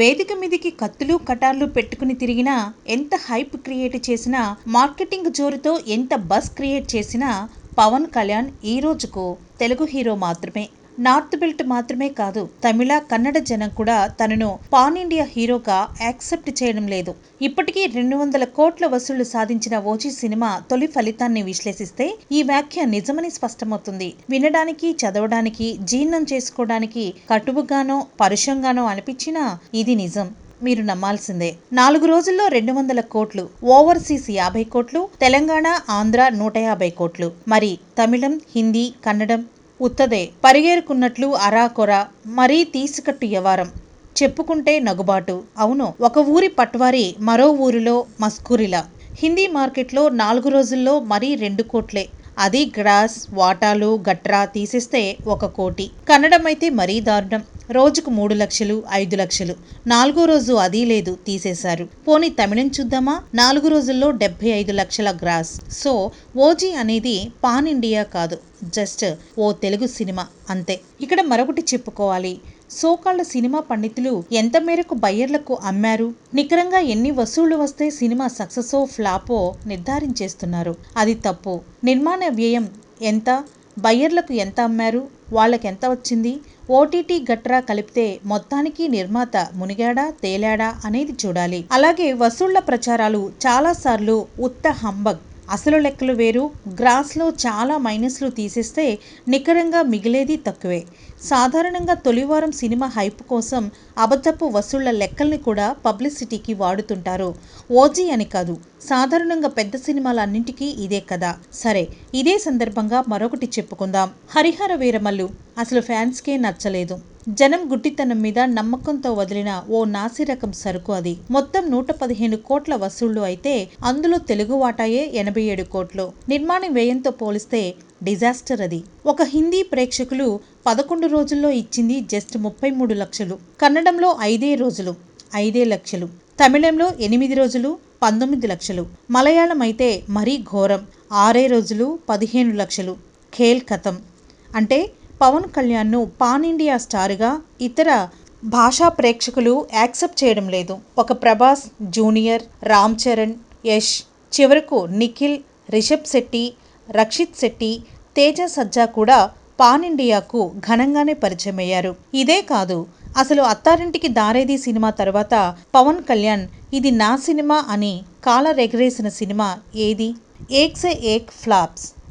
వేదిక మీదికి కత్తులు కటార్లు పెట్టుకుని తిరిగినా, ఎంత హైప్ క్రియేట్ చేసినా, మార్కెటింగ్ జోరుతో ఎంత బస్ క్రియేట్ చేసినా పవన్ కళ్యాణ్ ఈ రోజుకు తెలుగు హీరో మాత్రమే. నార్త్ బెల్ట్ మాత్రమే కాదు, తమిళ కన్నడ జనం కూడా తనను పాన్ ఇండియా హీరోగా యాక్సెప్ట్ చేయడం లేదు. ఇప్పటికీ 200 కోట్ల వసూళ్లు సాధించిన ఓజీ సినిమా తొలి ఫలితాన్ని విశ్లేషిస్తే ఈ వ్యాఖ్య నిజమని స్పష్టమవుతుంది. వినడానికి, చదవడానికి, జీర్ణం చేసుకోవడానికి కటువుగానో పరుషంగానో అనిపించినా ఇది నిజం. మీరు నమ్మాల్సిందే. 4 రోజుల్లో 200 కోట్లు, ఓవర్సీస్ 50 కోట్లు, తెలంగాణ, ఆంధ్ర 150 కోట్లు. మరి తమిళం, హిందీ, కన్నడం ఉత్తదే పరిగేరుకున్నట్లు అరాకొర, మరీ తీసికట్టు వ్యవహారం. చెప్పుకుంటే నగుబాటు. అవును, ఒక ఊరి పట్వారి మరో ఊరిలో మస్కూరిలా. హిందీ మార్కెట్లో 4 రోజుల్లో మరీ 2 కోట్లే. అది గ్రాస్, వాటాలు, గట్రా తీసేస్తే 1 కోటి. కన్నడం అయితే మరీ దారుణం. రోజుకు 3 లక్షలు, 5 లక్షలు. 4వ రోజు అదీ లేదు, తీసేశారు. పోనీ తమిళం చూద్దామా? 4 రోజుల్లో 75 లక్షల గ్రాస్. సో ఓజీ అనేది పాన్ ఇండియా కాదు, జస్ట్ ఓ తెలుగు సినిమా అంతే. ఇక్కడ మరొకటి చెప్పుకోవాలి. సోకాళ్ళ సినిమా పండితులు ఎంత మేరకు బయ్యర్లకు అమ్మారు, నికరంగా ఎన్ని వసూళ్లు వస్తే సినిమా సక్సెసో ఫ్లాపో నిర్ధారించేస్తున్నారు. అది తప్పు. నిర్మాణ వ్యయం ఎంత, బయ్యర్లకు ఎంత అమ్మారు, వాళ్ళకెంత వచ్చింది, ఓటీటీ గట్రా కలిపితే మొత్తానికి నిర్మాత మునిగాడా తేలాడా అనేది చూడాలి. అలాగే వసూళ్ల ప్రచారాలు చాలాసార్లు ఉత్త హంబగ్. అసలు లెక్కలు వేరు. గ్రాస్లో చాలా మైనస్లు తీసేస్తే నికరంగా మిగిలేది తక్కువే. సాధారణంగా తొలివారం సినిమా హైప్ కోసం అబద్ధపు వసూళ్ల లెక్కల్ని కూడా పబ్లిసిటీకి వాడుతుంటారు. ఓజీ అని కాదు, సాధారణంగా పెద్ద సినిమాలన్నింటికీ ఇదే కదా. సరే, ఇదే సందర్భంగా మరొకటి చెప్పుకుందాం. హరిహర వీరమల్లు అసలు ఫ్యాన్స్కే నచ్చలేదు. జనం గుడ్డితనం మీద నమ్మకంతో వదిలిన ఓ నాసిరకం సరుకు అది. మొత్తం 115 కోట్ల వసూళ్లు అయితే అందులో తెలుగు వాటాయే 87 కోట్లు. నిర్మాణ వ్యయంతో పోలిస్తే డిజాస్టర్ అది. ఒక హిందీ ప్రేక్షకులు 11 రోజుల్లో ఇచ్చింది జస్ట్ 33 లక్షలు. కన్నడంలో 5 రోజులు 5 లక్షలు. తమిళంలో 8 రోజులు 19 లక్షలు. మలయాళం అయితే మరీ ఘోరం, 6 రోజులు 15 లక్షలు. ఖేల్ ఖతం. అంటే పవన్ కళ్యాణ్ను పాన్ ఇండియా స్టార్గా ఇతర భాషా ప్రేక్షకులు యాక్సెప్ట్ చేయడం లేదు. ఒక ప్రభాస్, జూనియర్, రామ్ చరణ్, యష్, చివరకు నిఖిల్, రిషబ్ శెట్టి, రక్షిత్ శెట్టి, తేజ సజ్జా కూడా పాన్ ఇండియాకు ఘనంగానే పరిచయమయ్యారు. ఇదే కాదు, అసలు అత్తారింటికి దారేది సినిమా తర్వాత పవన్ కళ్యాణ్ ఇది నా సినిమా అని కాలరెగరేసిన సినిమా ఏది? ఏక్ సే ఏక్ ఫ్లాప్స్.